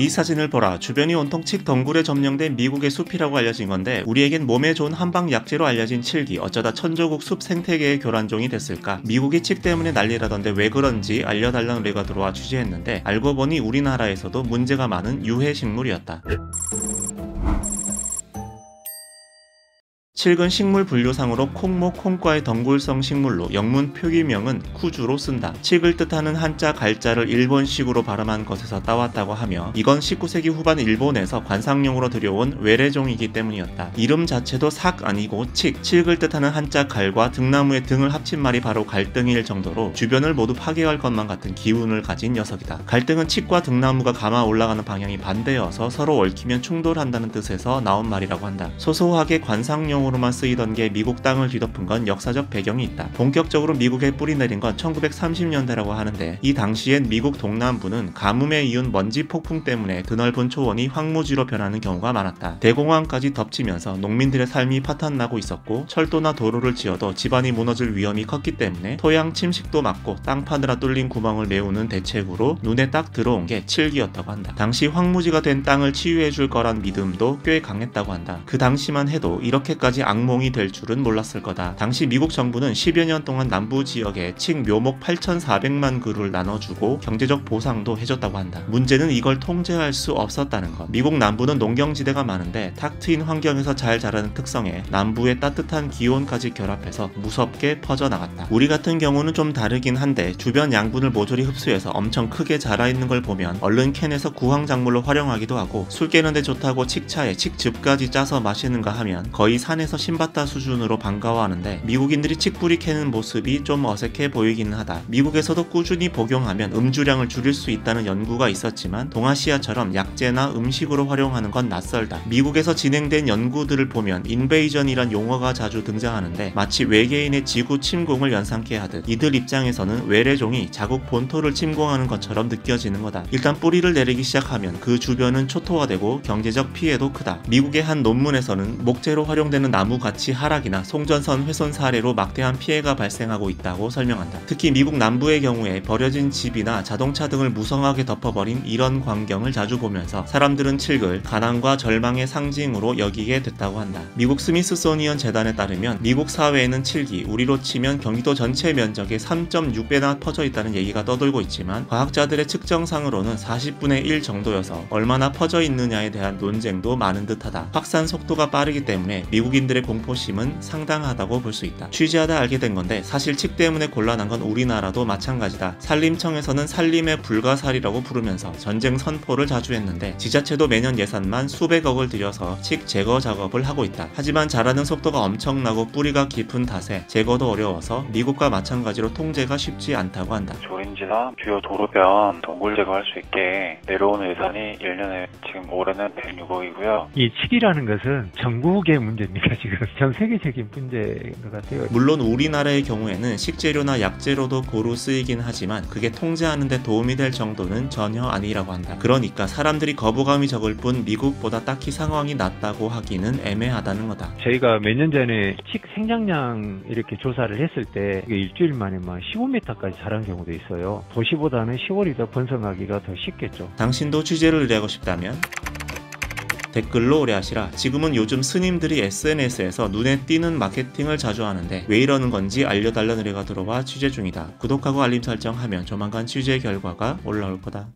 이 사진을 보라. 주변이 온통 칡 덩굴에 점령된 미국의 숲이라고 알려진 건데 우리에겐 몸에 좋은 한방 약재로 알려진 칡이 어쩌다 천조국 숲 생태계의 교란종이 됐을까? 미국이 칡 때문에 난리라던데 왜 그런지 알려달라는 의뢰가 들어와 취재했는데 알고 보니 우리나라에서도 문제가 많은 유해식물이었다. 칡은 식물 분류상으로 콩목, 콩과의 덩굴성 식물로 영문 표기명은 쿠주로 쓴다. 칡을 뜻하는 한자 갈자를 일본식으로 발음한 것에서 따왔다고 하며 이건 19세기 후반 일본에서 관상용으로 들여온 외래종이기 때문이었다. 이름 자체도 삭 아니고 칡, 칡을 뜻하는 한자 갈과 등나무의 등을 합친 말이 바로 갈등일 정도로 주변을 모두 파괴할 것만 같은 기운을 가진 녀석이다. 갈등은 칡과 등나무가 감아 올라가는 방향이 반대여서 서로 얽히면 충돌한다는 뜻에서 나온 말이라고 한다. 소소하게 관상용으로 로만 쓰이던 게 미국 땅을 뒤덮은 건 역사적 배경이 있다. 본격적으로 미국에 뿌리 내린 건 1930년대라고 하는데 이 당시엔 미국 동남부는 가뭄에 이은 먼지 폭풍 때문에 드넓은 초원이 황무지로 변하는 경우가 많았다. 대공황까지 덮치면서 농민들의 삶이 파탄나고 있었고 철도나 도로를 지어도 집안이 무너질 위험이 컸기 때문에 토양 침식도 막고 땅 파느라 뚫린 구멍을 메우는 대책으로 눈에 딱 들어온 게 칡이었다고 한다. 당시 황무지가 된 땅을 치유해줄 거란 믿음도 꽤 강했다고 한다. 그 당시만 해도 이렇게까지 악몽이 될 줄은 몰랐을 거다. 당시 미국 정부는 10여 년 동안 남부 지역에 칡 묘목 8,400만 그루를 나눠주고 경제적 보상도 해줬다고 한다. 문제는 이걸 통제할 수 없었다는 것. 미국 남부는 농경지대가 많은데 탁 트인 환경에서 잘 자라는 특성에 남부의 따뜻한 기온까지 결합해서 무섭게 퍼져나갔다. 우리 같은 경우는 좀 다르긴 한데 주변 양분을 모조리 흡수해서 엄청 크게 자라있는 걸 보면 얼른 캔에서 구황작물로 활용하기도 하고 술 깨는데 좋다고 칡차에 칡즙까지 짜서 마시는가 하면 거의 산에서 신바타 수준으로 반가워하는데 미국인들이 칡뿌리 캐는 모습이 좀 어색해 보이기는 하다. 미국에서도 꾸준히 복용하면 음주량을 줄일 수 있다는 연구가 있었지만 동아시아처럼 약재나 음식으로 활용하는 건 낯설다. 미국에서 진행된 연구들을 보면 인베이전이란 용어가 자주 등장하는데 마치 외계인의 지구 침공을 연상케 하듯 이들 입장에서는 외래종이 자국 본토를 침공하는 것처럼 느껴지는 거다. 일단 뿌리를 내리기 시작하면 그 주변은 초토화되고 경제적 피해도 크다. 미국의 한 논문에서는 목재로 활용되는 나무 가치 하락이나 송전선 훼손 사례로 막대한 피해가 발생하고 있다고 설명한다. 특히 미국 남부의 경우에 버려진 집이나 자동차 등을 무성하게 덮어버린 이런 광경을 자주 보면서 사람들은 칡을 가난과 절망의 상징으로 여기게 됐다고 한다. 미국 스미스소니언 재단에 따르면 미국 사회에는 칡이 우리로 치면 경기도 전체 면적의 3.6배나 퍼져 있다는 얘기가 떠돌고 있지만 과학자들의 측정상으로는 40분의 1 정도여서 얼마나 퍼져 있느냐에 대한 논쟁도 많은 듯하다. 확산 속도가 빠르기 때문에 미국인들의 공포심은 상당하다고 볼 수 있다. 취재하다 알게 된 건데 사실 칡 때문에 곤란한 건 우리나라도 마찬가지다. 산림청에서는 산림의 불가사리라고 부르면서 전쟁 선포를 자주 했는데 지자체도 매년 예산만 수백억을 들여서 칡 제거 작업을 하고 있다. 하지만 자라는 속도가 엄청나고 뿌리가 깊은 탓에 제거도 어려워서 미국과 마찬가지로 통제가 쉽지 않다고 한다. 조인지나 주요 도로변 덩굴 제거할 수 있게 내려오는 예산이 1년에 지금 올해는 106억이고요. 이 칡이라는 것은 전국의 문제입니다. 지금 전 세계적인 문제인 것 같아요. 물론 우리나라의 경우에는 식재료나 약재로도 고루 쓰이긴 하지만 그게 통제하는 데 도움이 될 정도는 전혀 아니라고 한다. 그러니까 사람들이 거부감이 적을 뿐 미국보다 딱히 상황이 낫다고 하기는 애매하다는 거다. 저희가 몇 년 전에 칡 생장량 이렇게 조사를 했을 때 일주일 만에 막 15m까지 자란 경우도 있어요. 도시보다는 시골이 더 번성하기가 더 쉽겠죠. 당신도 취재를 의뢰하고 싶다면 댓글로 의뢰하시라. 지금은 요즘 스님들이 SNS에서 눈에 띄는 마케팅을 자주 하는데 왜 이러는 건지 알려달라는 의뢰가 들어와 취재 중이다. 구독하고 알림 설정하면 조만간 취재 결과가 올라올 거다.